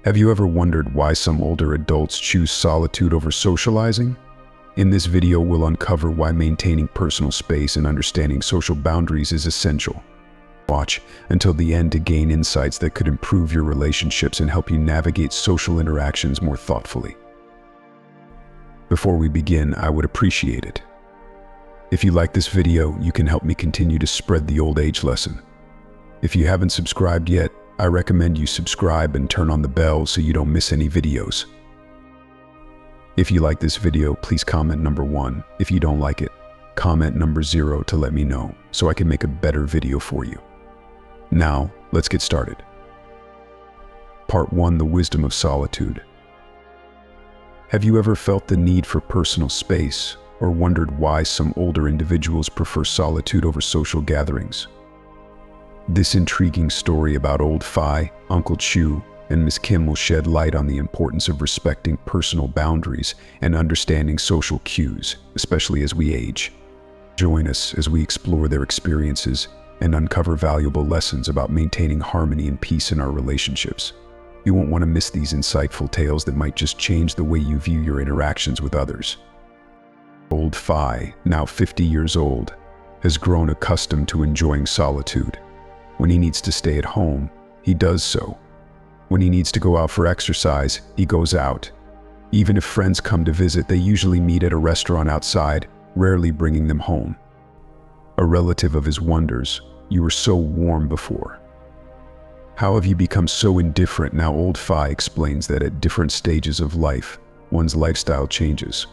Have you ever wondered why some older adults choose solitude over socializing? In this video, we'll uncover why maintaining personal space and understanding social boundaries is essential. Watch until the end to gain insights that could improve your relationships and help you navigate social interactions more thoughtfully. Before we begin, I would appreciate it if you like this video, you can help me continue to spread the old age lesson. If you haven't subscribed yet, I recommend you subscribe and turn on the bell so you don't miss any videos. If you like this video, please comment number 1. If you don't like it, comment number 0 to let me know so I can make a better video for you. Now, let's get started. Part 1: The Wisdom of Solitude. Have you ever felt the need for personal space or wondered why some older individuals prefer solitude over social gatherings? This intriguing story about Old Phi, Uncle Chu, and Miss Kim will shed light on the importance of respecting personal boundaries and understanding social cues, especially as we age. Join us as we explore their experiences and uncover valuable lessons about maintaining harmony and peace in our relationships. You won't want to miss these insightful tales that might just change the way you view your interactions with others. Old Phi, now 50 years old, has grown accustomed to enjoying solitude. When he needs to stay at home, he does so. When he needs to go out for exercise, he goes out. Even if friends come to visit, they usually meet at a restaurant outside, rarely bringing them home. A relative of his wonders, "You were so warm before. How have you become so indifferent now?" Old Phi explains that at different stages of life, one's lifestyle changes.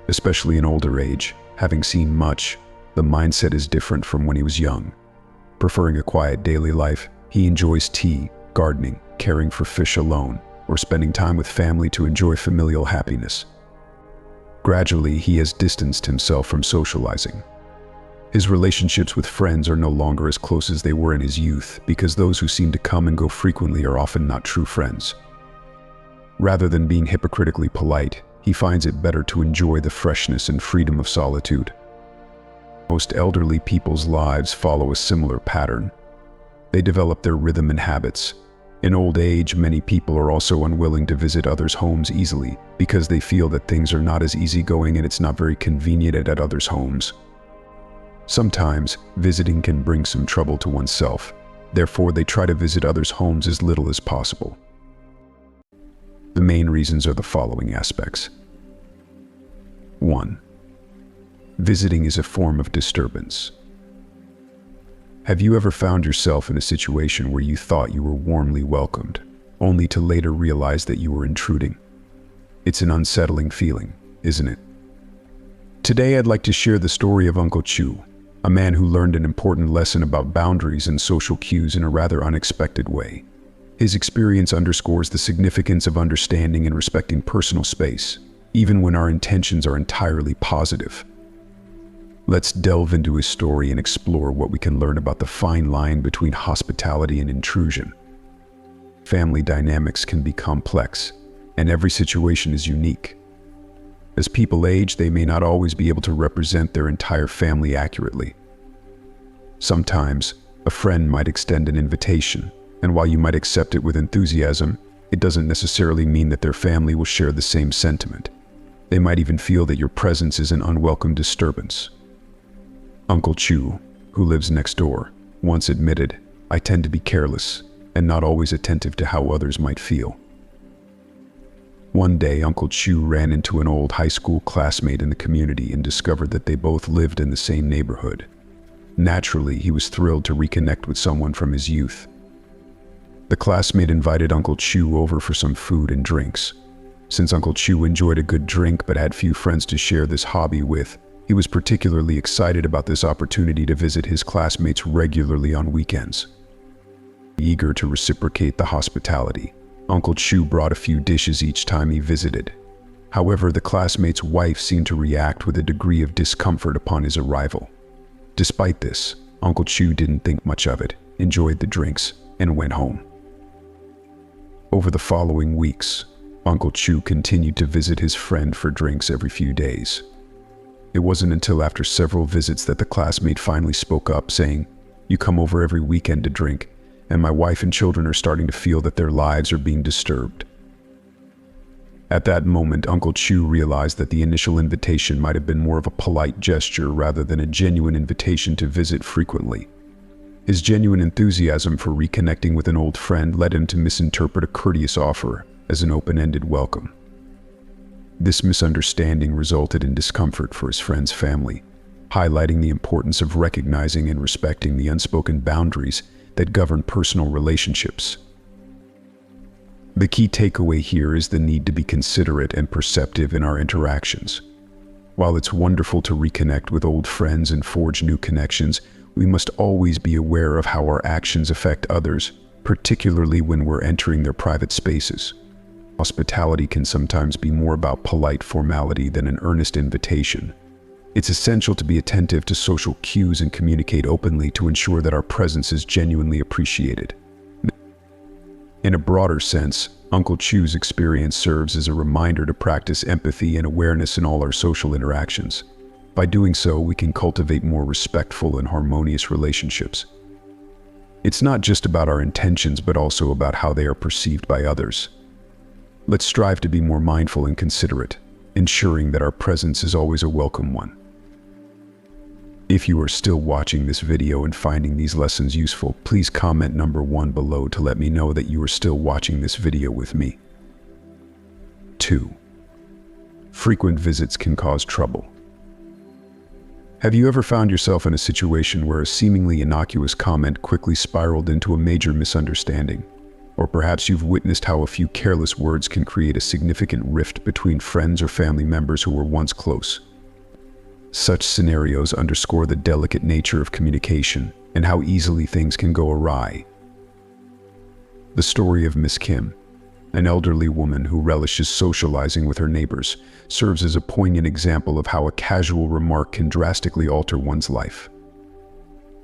Especially in older age, having seen much, the mindset is different from when he was young. Preferring a quiet daily life, he enjoys tea, gardening, caring for fish alone, or spending time with family to enjoy familial happiness. Gradually, he has distanced himself from socializing. His relationships with friends are no longer as close as they were in his youth because those who seem to come and go frequently are often not true friends. Rather than being hypocritically polite, he finds it better to enjoy the freshness and freedom of solitude. Most elderly people's lives follow a similar pattern. They develop their rhythm and habits. In old age, many people are also unwilling to visit others' homes easily because they feel that things are not as easygoing and it's not very convenient at others' homes. Sometimes, visiting can bring some trouble to oneself. Therefore, they try to visit others' homes as little as possible. The main reasons are the following aspects. 1. Visiting is a form of disturbance. Have you ever found yourself in a situation where you thought you were warmly welcomed, only to later realize that you were intruding? It's an unsettling feeling, isn't it? Today, I'd like to share the story of Uncle Chu, a man who learned an important lesson about boundaries and social cues in a rather unexpected way. His experience underscores the significance of understanding and respecting personal space, even when our intentions are entirely positive. Let's delve into his story and explore what we can learn about the fine line between hospitality and intrusion. Family dynamics can be complex, and every situation is unique. As people age, they may not always be able to represent their entire family accurately. Sometimes, a friend might extend an invitation, and while you might accept it with enthusiasm, it doesn't necessarily mean that their family will share the same sentiment. They might even feel that your presence is an unwelcome disturbance. Uncle Chu, who lives next door, once admitted, "I tend to be careless and not always attentive to how others might feel." One day, Uncle Chu ran into an old high school classmate in the community and discovered that they both lived in the same neighborhood. Naturally, he was thrilled to reconnect with someone from his youth. The classmate invited Uncle Chu over for some food and drinks. Since Uncle Chu enjoyed a good drink but had few friends to share this hobby with, he was particularly excited about this opportunity to visit his classmates regularly on weekends. Eager to reciprocate the hospitality, Uncle Chu brought a few dishes each time he visited. However, the classmate's wife seemed to react with a degree of discomfort upon his arrival. Despite this, Uncle Chu didn't think much of it, enjoyed the drinks, and went home. Over the following weeks, Uncle Chu continued to visit his friend for drinks every few days. It wasn't until after several visits that the classmate finally spoke up, saying, "You come over every weekend to drink. and my wife and children are starting to feel that their lives are being disturbed." At that moment, Uncle Chu realized that the initial invitation might have been more of a polite gesture rather than a genuine invitation to visit frequently. His genuine enthusiasm for reconnecting with an old friend led him to misinterpret a courteous offer as an open-ended welcome. This misunderstanding resulted in discomfort for his friend's family, highlighting the importance of recognizing and respecting the unspoken boundaries that govern personal relationships. The key takeaway here is the need to be considerate and perceptive in our interactions. While it's wonderful to reconnect with old friends and forge new connections, we must always be aware of how our actions affect others, particularly when we're entering their private spaces. Hospitality can sometimes be more about polite formality than an earnest invitation. It's essential to be attentive to social cues and communicate openly to ensure that our presence is genuinely appreciated. In a broader sense, Uncle Chu's experience serves as a reminder to practice empathy and awareness in all our social interactions. By doing so, we can cultivate more respectful and harmonious relationships. It's not just about our intentions, but also about how they are perceived by others. Let's strive to be more mindful and considerate, ensuring that our presence is always a welcome one. If you are still watching this video and finding these lessons useful, please comment number 1 below to let me know that you are still watching this video with me. 2. Frequent visits can cause trouble. Have you ever found yourself in a situation where a seemingly innocuous comment quickly spiraled into a major misunderstanding? Or perhaps you've witnessed how a few careless words can create a significant rift between friends or family members who were once close. Such scenarios underscore the delicate nature of communication and how easily things can go awry. The story of Miss Kim, an elderly woman who relishes socializing with her neighbors, serves as a poignant example of how a casual remark can drastically alter one's life.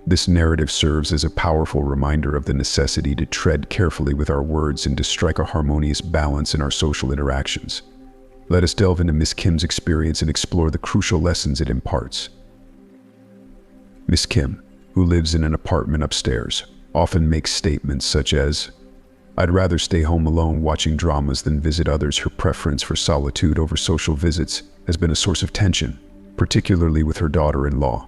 This narrative serves as a powerful reminder of the necessity to tread carefully with our words and to strike a harmonious balance in our social interactions. Let us delve into Miss Kim's experience and explore the crucial lessons it imparts. Miss Kim, who lives in an apartment upstairs, often makes statements such as, "I'd rather stay home alone watching dramas than visit others." Her preference for solitude over social visits has been a source of tension, particularly with her daughter-in-law.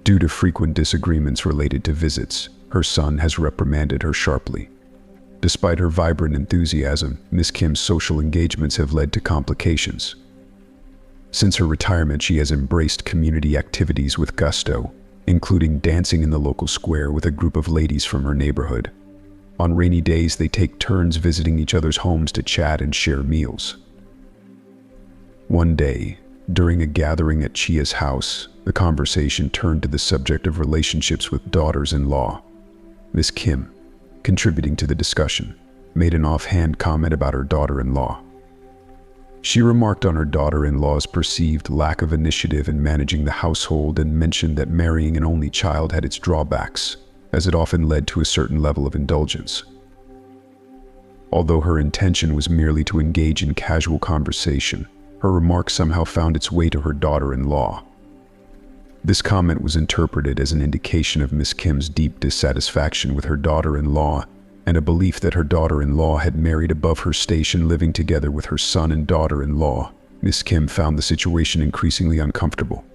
Due to frequent disagreements related to visits, her son has reprimanded her sharply. Despite her vibrant enthusiasm, Miss Kim's social engagements have led to complications. Since her retirement, she has embraced community activities with gusto, including dancing in the local square with a group of ladies from her neighborhood. On rainy days, they take turns visiting each other's homes to chat and share meals. One day, during a gathering at Chia's house, the conversation turned to the subject of relationships with daughters-in-law. Miss Kim, contributing to the discussion, made an offhand comment about her daughter-in-law. She remarked on her daughter-in-law's perceived lack of initiative in managing the household and mentioned that marrying an only child had its drawbacks, as it often led to a certain level of indulgence. Although her intention was merely to engage in casual conversation, her remark somehow found its way to her daughter-in-law. This comment was interpreted as an indication of Miss Kim's deep dissatisfaction with her daughter-in-law and a belief that her daughter-in-law had married above her station, living together with her son and daughter-in-law. Miss Kim found the situation increasingly uncomfortable.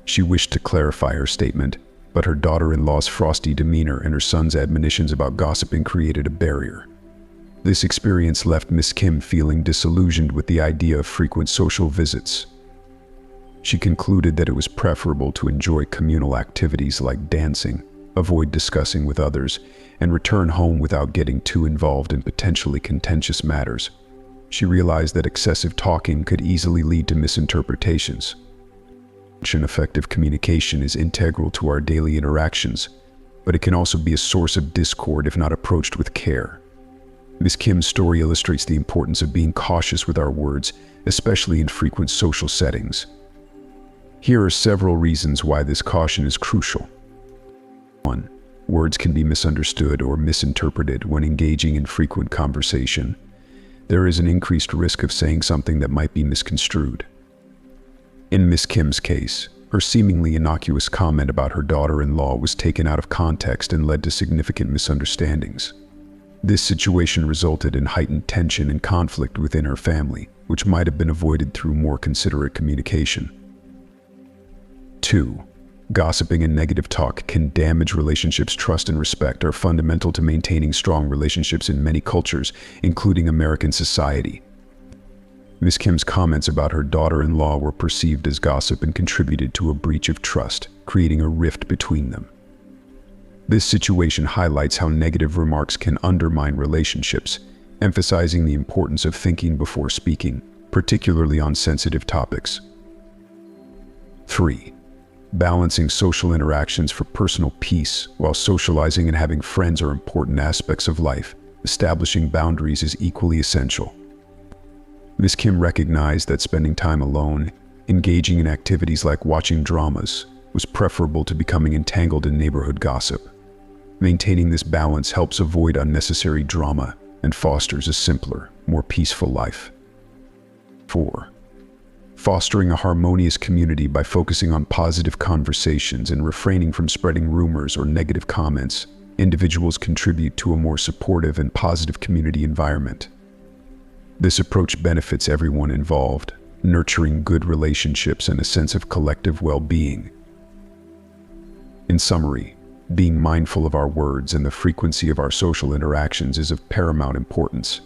She wished to clarify her statement, but her daughter-in-law's frosty demeanor and her son's admonitions about gossiping created a barrier. This experience left Miss Kim feeling disillusioned with the idea of frequent social visits. She concluded that it was preferable to enjoy communal activities like dancing, avoid discussing with others, and return home without getting too involved in potentially contentious matters. She realized that excessive talking could easily lead to misinterpretations. Effective communication is integral to our daily interactions, but it can also be a source of discord if not approached with care. Miss Kim's story illustrates the importance of being cautious with our words, especially in frequent social settings. Here are several reasons why this caution is crucial. 1. Words can be misunderstood or misinterpreted when engaging in frequent conversation. There is an increased risk of saying something that might be misconstrued. In Miss Kim's case, her seemingly innocuous comment about her daughter-in-law was taken out of context and led to significant misunderstandings. This situation resulted in heightened tension and conflict within her family, which might have been avoided through more considerate communication. 2. Gossiping and negative talk can damage relationships. Trust and respect are fundamental to maintaining strong relationships in many cultures, including American society. Ms. Kim's comments about her daughter-in-law were perceived as gossip and contributed to a breach of trust, creating a rift between them. This situation highlights how negative remarks can undermine relationships, emphasizing the importance of thinking before speaking, particularly on sensitive topics. 3. Balancing social interactions for personal peace. While socializing and having friends are important aspects of life, establishing boundaries is equally essential. Ms. Kim recognized that spending time alone, engaging in activities like watching dramas, was preferable to becoming entangled in neighborhood gossip. Maintaining this balance helps avoid unnecessary drama and fosters a simpler, more peaceful life. 4. Fostering a harmonious community. By focusing on positive conversations and refraining from spreading rumors or negative comments, individuals contribute to a more supportive and positive community environment. This approach benefits everyone involved, nurturing good relationships and a sense of collective well-being. In summary, being mindful of our words and the frequency of our social interactions is of paramount importance.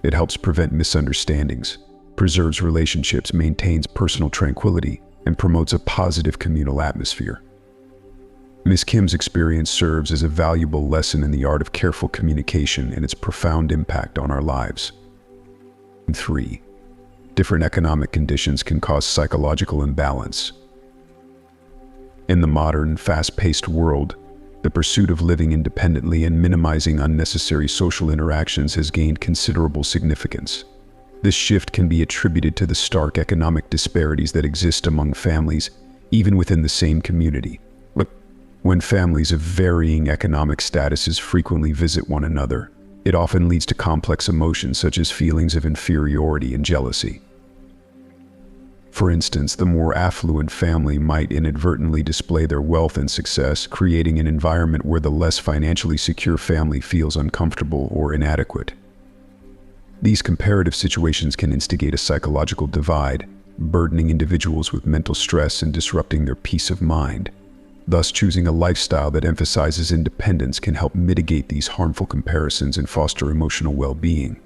It helps prevent misunderstandings, preserves relationships, maintains personal tranquility, and promotes a positive communal atmosphere. Ms. Kim's experience serves as a valuable lesson in the art of careful communication and its profound impact on our lives. 3. Different economic conditions can cause psychological imbalance. In the modern, fast-paced world, the pursuit of living independently and minimizing unnecessary social interactions has gained considerable significance. This shift can be attributed to the stark economic disparities that exist among families, even within the same community. When families of varying economic statuses frequently visit one another, it often leads to complex emotions such as feelings of inferiority and jealousy. For instance, the more affluent family might inadvertently display their wealth and success, creating an environment where the less financially secure family feels uncomfortable or inadequate. These comparative situations can instigate a psychological divide, burdening individuals with mental stress and disrupting their peace of mind. Thus, choosing a lifestyle that emphasizes independence can help mitigate these harmful comparisons and foster emotional well-being.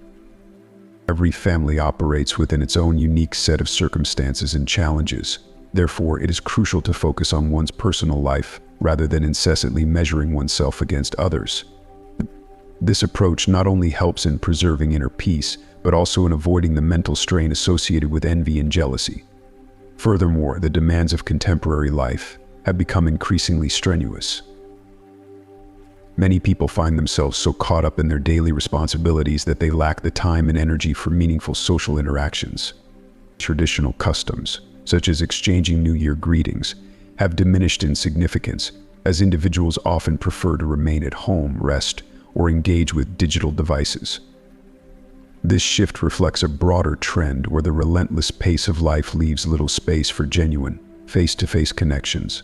Every family operates within its own unique set of circumstances and challenges. Therefore, it is crucial to focus on one's personal life rather than incessantly measuring oneself against others. This approach not only helps in preserving inner peace, but also in avoiding the mental strain associated with envy and jealousy. Furthermore, the demands of contemporary life have become increasingly strenuous. Many people find themselves so caught up in their daily responsibilities that they lack the time and energy for meaningful social interactions. Traditional customs, such as exchanging New Year greetings, have diminished in significance, as individuals often prefer to remain at home, rest, or engage with digital devices. This shift reflects a broader trend where the relentless pace of life leaves little space for genuine, face-to-face connections.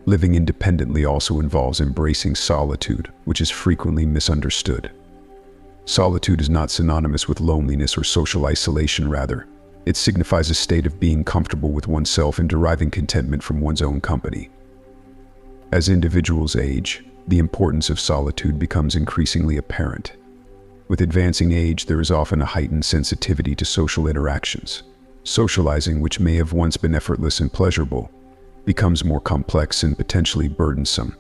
Living independently also involves embracing solitude, which is frequently misunderstood. Solitude is not synonymous with loneliness or social isolation. Rather, it signifies a state of being comfortable with oneself and deriving contentment from one's own company. As individuals age, the importance of solitude becomes increasingly apparent. With advancing age, there is often a heightened sensitivity to social interactions. Socializing, which may have once been effortless and pleasurable, becomes more complex and potentially burdensome.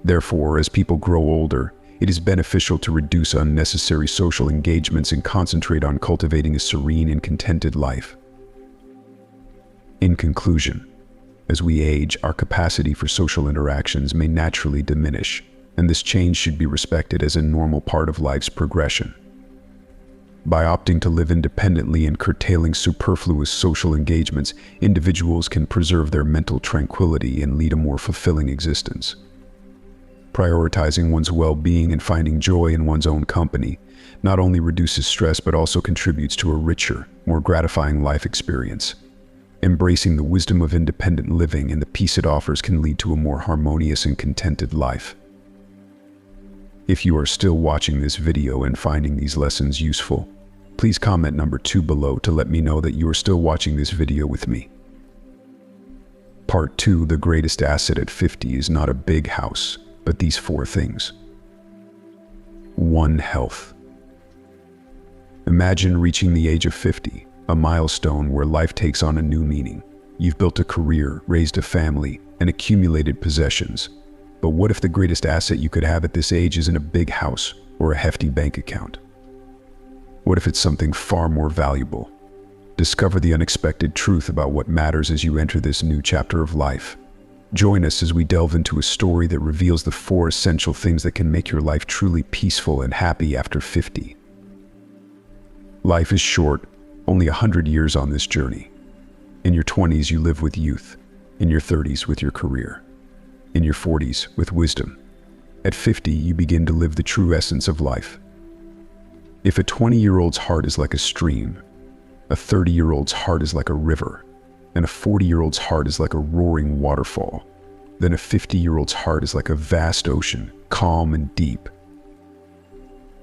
Therefore, as people grow older, it is beneficial to reduce unnecessary social engagements and concentrate on cultivating a serene and contented life. In conclusion, as we age, our capacity for social interactions may naturally diminish, and this change should be respected as a normal part of life's progression. By opting to live independently and curtailing superfluous social engagements, individuals can preserve their mental tranquility and lead a more fulfilling existence. Prioritizing one's well-being and finding joy in one's own company not only reduces stress but also contributes to a richer, more gratifying life experience. Embracing the wisdom of independent living and the peace it offers can lead to a more harmonious and contented life. If you are still watching this video and finding these lessons useful, please comment number 2 below to let me know that you are still watching this video with me. Part 2, the greatest asset at 50 is not a big house, but these 4 things. 1. Health. Imagine reaching the age of 50, a milestone where life takes on a new meaning. You've built a career, raised a family, and accumulated possessions. But what if the greatest asset you could have at this age isn't a big house or a hefty bank account? What if it's something far more valuable? Discover the unexpected truth about what matters as you enter this new chapter of life. Join us as we delve into a story that reveals the 4 essential things that can make your life truly peaceful and happy after 50. Life is short, only 100 years on this journey. In your 20s, you live with youth. In your 30s, with your career. In your 40s, with wisdom. At 50, you begin to live the true essence of life. If a 20-year-old's heart is like a stream, a 30-year-old's heart is like a river, and a 40-year-old's heart is like a roaring waterfall, then a 50-year-old's heart is like a vast ocean, calm and deep.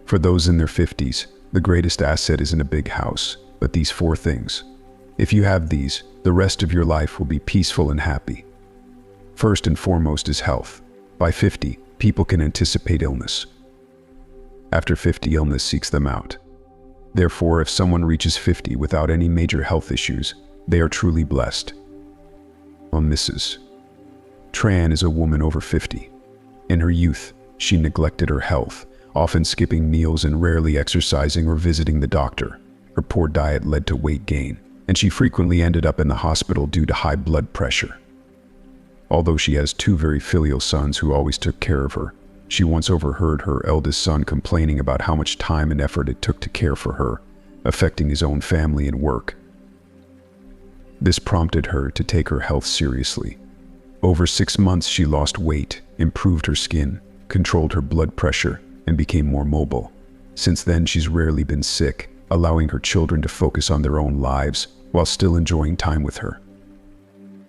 For those in their 50s, the greatest asset isn't a big house, but these 4 things. If you have these, the rest of your life will be peaceful and happy. First and foremost is health. By 50, people can anticipate illness. After 50, illness seeks them out. Therefore, if someone reaches 50 without any major health issues, they are truly blessed. Mrs. Tran is a woman over 50. In her youth, she neglected her health, often skipping meals and rarely exercising or visiting the doctor. Her poor diet led to weight gain, and she frequently ended up in the hospital due to high blood pressure. Although she has 2 very filial sons who always took care of her, she once overheard her eldest son complaining about how much time and effort it took to care for her, affecting his own family and work. This prompted her to take her health seriously. Over 6 months, she lost weight, improved her skin, controlled her blood pressure, and became more mobile. Since then, she's rarely been sick, allowing her children to focus on their own lives while still enjoying time with her.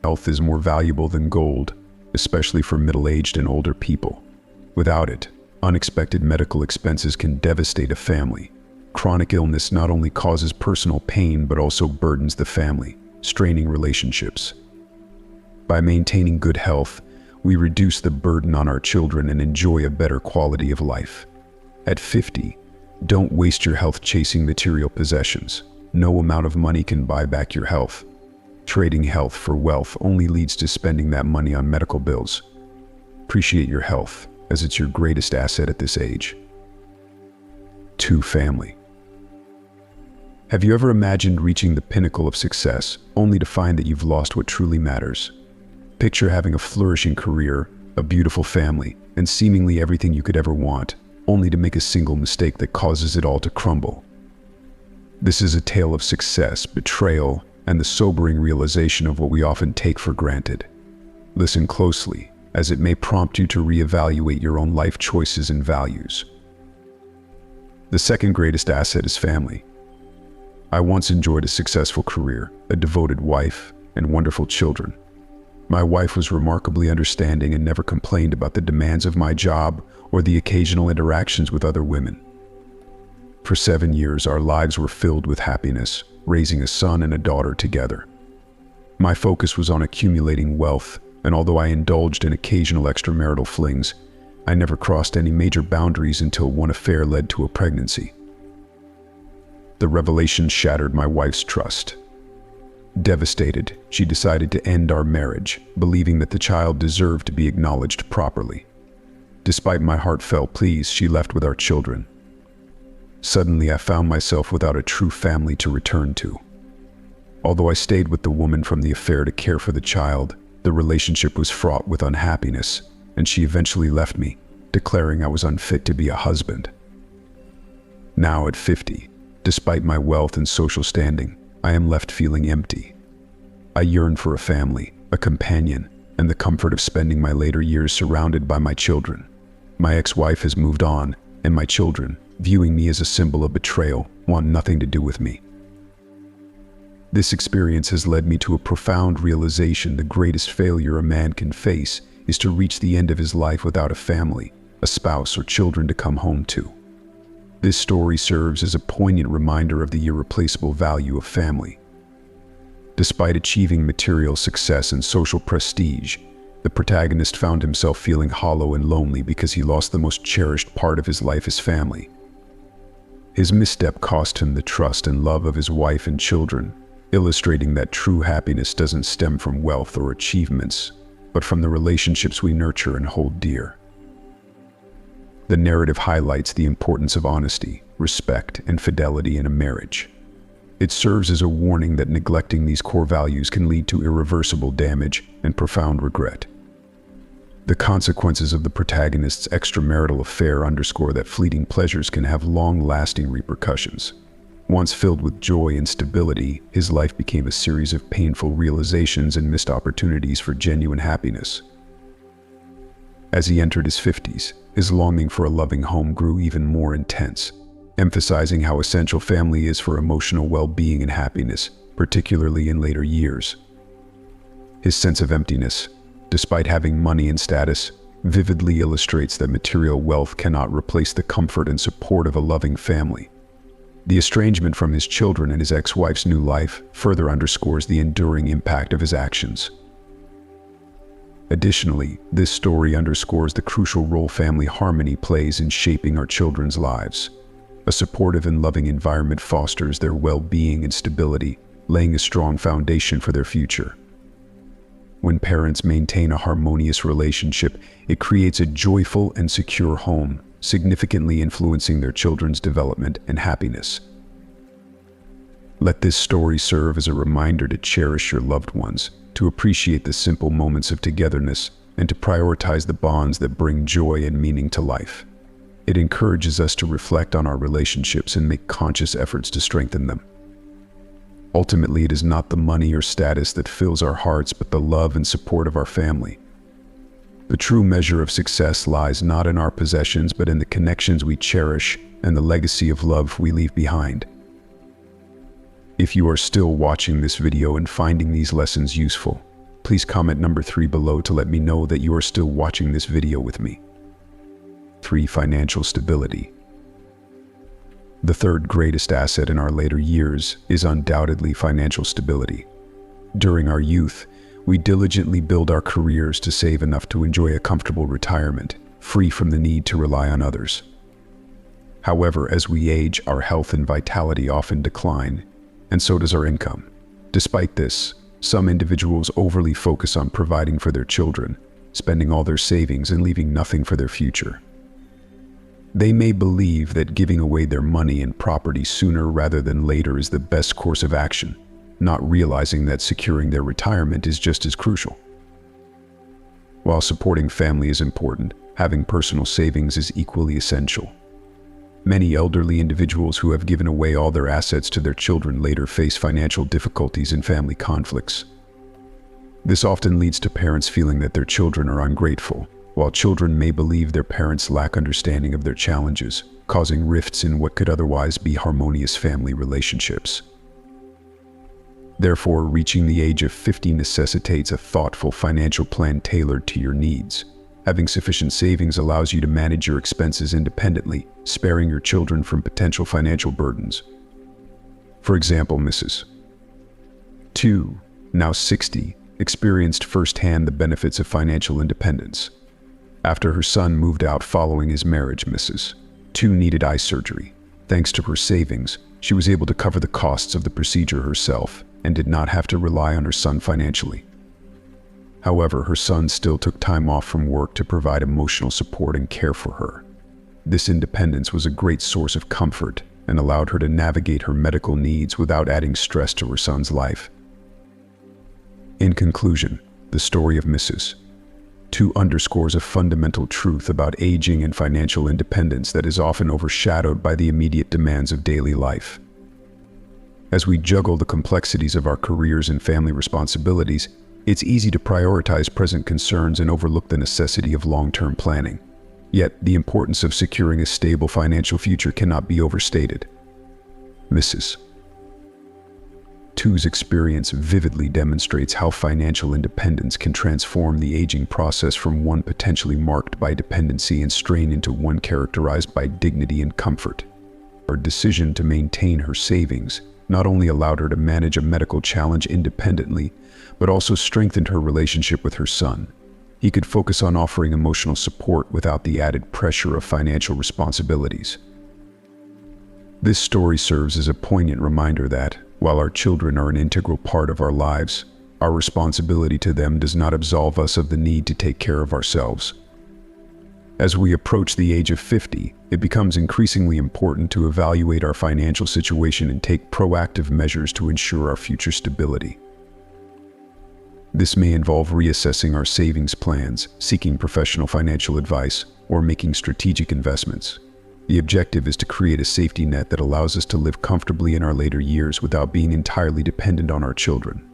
Health is more valuable than gold, especially for middle-aged and older people. Without it, unexpected medical expenses can devastate a family. Chronic illness not only causes personal pain but also burdens the family, straining relationships. By maintaining good health, we reduce the burden on our children and enjoy a better quality of life. At 50, don't waste your health chasing material possessions. No amount of money can buy back your health. Trading health for wealth only leads to spending that money on medical bills. Appreciate your health, as it's your greatest asset at this age. 2. Family. Have you ever imagined reaching the pinnacle of success, only to find that you've lost what truly matters? Picture having a flourishing career, a beautiful family, and seemingly everything you could ever want, only to make a single mistake that causes it all to crumble. This is a tale of success, betrayal, and the sobering realization of what we often take for granted. Listen closely, as it may prompt you to reevaluate your own life choices and values. The second greatest asset is family. I once enjoyed a successful career, a devoted wife, and wonderful children. My wife was remarkably understanding and never complained about the demands of my job or the occasional interactions with other women. For 7 years, our lives were filled with happiness, raising a son and a daughter together. My focus was on accumulating wealth, and although I indulged in occasional extramarital flings, I never crossed any major boundaries until one affair led to a pregnancy. The revelation shattered my wife's trust. Devastated, she decided to end our marriage, believing that the child deserved to be acknowledged properly. Despite my heartfelt pleas, she left with our children. Suddenly, I found myself without a true family to return to. Although I stayed with the woman from the affair to care for the child, the relationship was fraught with unhappiness, and she eventually left me, declaring I was unfit to be a husband. Now at 50, despite my wealth and social standing, I am left feeling empty. I yearn for a family, a companion, and the comfort of spending my later years surrounded by my children. My ex-wife has moved on, and my children, viewing me as a symbol of betrayal, want nothing to do with me. This experience has led me to a profound realization: the greatest failure a man can face is to reach the end of his life without a family, a spouse, or children to come home to. This story serves as a poignant reminder of the irreplaceable value of family. Despite achieving material success and social prestige, the protagonist found himself feeling hollow and lonely because he lost the most cherished part of his life, his family. His misstep cost him the trust and love of his wife and children, illustrating that true happiness doesn't stem from wealth or achievements, but from the relationships we nurture and hold dear. The narrative highlights the importance of honesty, respect, and fidelity in a marriage. It serves as a warning that neglecting these core values can lead to irreversible damage and profound regret. The consequences of the protagonist's extramarital affair underscore that fleeting pleasures can have long-lasting repercussions. Once filled with joy and stability, his life became a series of painful realizations and missed opportunities for genuine happiness. As he entered his 50s, his longing for a loving home grew even more intense, emphasizing how essential family is for emotional well-being and happiness, particularly in later years. His sense of emptiness, despite having money and status, vividly illustrates that material wealth cannot replace the comfort and support of a loving family. The estrangement from his children and his ex-wife's new life further underscores the enduring impact of his actions. Additionally, this story underscores the crucial role family harmony plays in shaping our children's lives. A supportive and loving environment fosters their well-being and stability, laying a strong foundation for their future. When parents maintain a harmonious relationship, it creates a joyful and secure home, significantly influencing their children's development and happiness. Let this story serve as a reminder to cherish your loved ones, to appreciate the simple moments of togetherness, and to prioritize the bonds that bring joy and meaning to life. It encourages us to reflect on our relationships and make conscious efforts to strengthen them. Ultimately, it is not the money or status that fills our hearts, but the love and support of our family. The true measure of success lies not in our possessions, but in the connections we cherish and the legacy of love we leave behind. If you are still watching this video and finding these lessons useful, please comment number 3 below to let me know that you are still watching this video with me. 3. Financial stability. The third greatest asset in our later years is undoubtedly financial stability. During our youth, we diligently build our careers to save enough to enjoy a comfortable retirement, free from the need to rely on others. However, as we age, our health and vitality often decline, and so does our income. Despite this, some individuals overly focus on providing for their children, spending all their savings and leaving nothing for their future. They may believe that giving away their money and property sooner rather than later is the best course of action, not realizing that securing their retirement is just as crucial. While supporting family is important, having personal savings is equally essential. Many elderly individuals who have given away all their assets to their children later face financial difficulties and family conflicts. This often leads to parents feeling that their children are ungrateful, while children may believe their parents lack understanding of their challenges, causing rifts in what could otherwise be harmonious family relationships. Therefore, reaching the age of 50 necessitates a thoughtful financial plan tailored to your needs. Having sufficient savings allows you to manage your expenses independently, sparing your children from potential financial burdens. For example, Mrs. 2, now 60, experienced firsthand the benefits of financial independence. After her son moved out following his marriage, Mrs. 2 needed eye surgery. Thanks to her savings, she was able to cover the costs of the procedure herself and did not have to rely on her son financially. However, her son still took time off from work to provide emotional support and care for her. This independence was a great source of comfort and allowed her to navigate her medical needs without adding stress to her son's life. In conclusion, the story of Mrs. 2 underscores a fundamental truth about aging and financial independence that is often overshadowed by the immediate demands of daily life. As we juggle the complexities of our careers and family responsibilities, it's easy to prioritize present concerns and overlook the necessity of long-term planning. Yet, the importance of securing a stable financial future cannot be overstated. Mrs. 2 Two's experience vividly demonstrates how financial independence can transform the aging process from one potentially marked by dependency and strain into one characterized by dignity and comfort. Her decision to maintain her savings not only allowed her to manage a medical challenge independently, but also strengthened her relationship with her son. He could focus on offering emotional support without the added pressure of financial responsibilities. This story serves as a poignant reminder that, while our children are an integral part of our lives, our responsibility to them does not absolve us of the need to take care of ourselves. As we approach the age of 50, it becomes increasingly important to evaluate our financial situation and take proactive measures to ensure our future stability. This may involve reassessing our savings plans, seeking professional financial advice, or making strategic investments. The objective is to create a safety net that allows us to live comfortably in our later years without being entirely dependent on our children.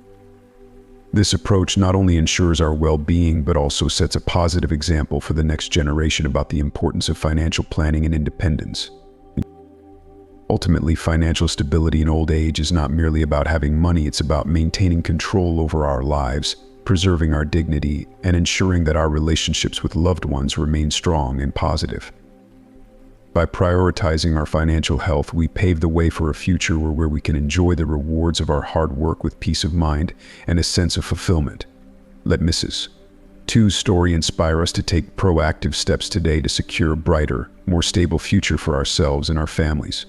This approach not only ensures our well-being, but also sets a positive example for the next generation about the importance of financial planning and independence. Ultimately, financial stability in old age is not merely about having money, it's about maintaining control over our lives, preserving our dignity, and ensuring that our relationships with loved ones remain strong and positive. By prioritizing our financial health, we pave the way for a future where we can enjoy the rewards of our hard work with peace of mind and a sense of fulfillment. Let Mrs. Two's story inspire us to take proactive steps today to secure a brighter, more stable future for ourselves and our families.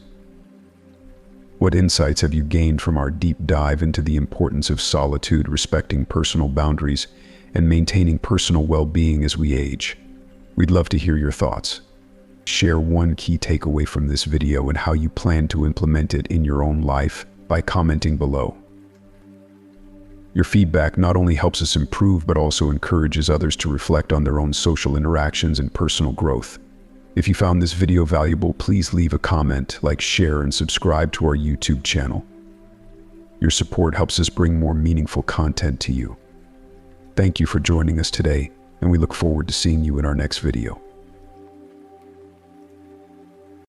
What insights have you gained from our deep dive into the importance of solitude, respecting personal boundaries, and maintaining personal well-being as we age? We'd love to hear your thoughts. Share one key takeaway from this video and how you plan to implement it in your own life by commenting below. Your feedback not only helps us improve, but also encourages others to reflect on their own social interactions and personal growth. If you found this video valuable, please leave a comment, like, share, and subscribe to our YouTube channel. Your support helps us bring more meaningful content to you. Thank you for joining us today, and we look forward to seeing you in our next video.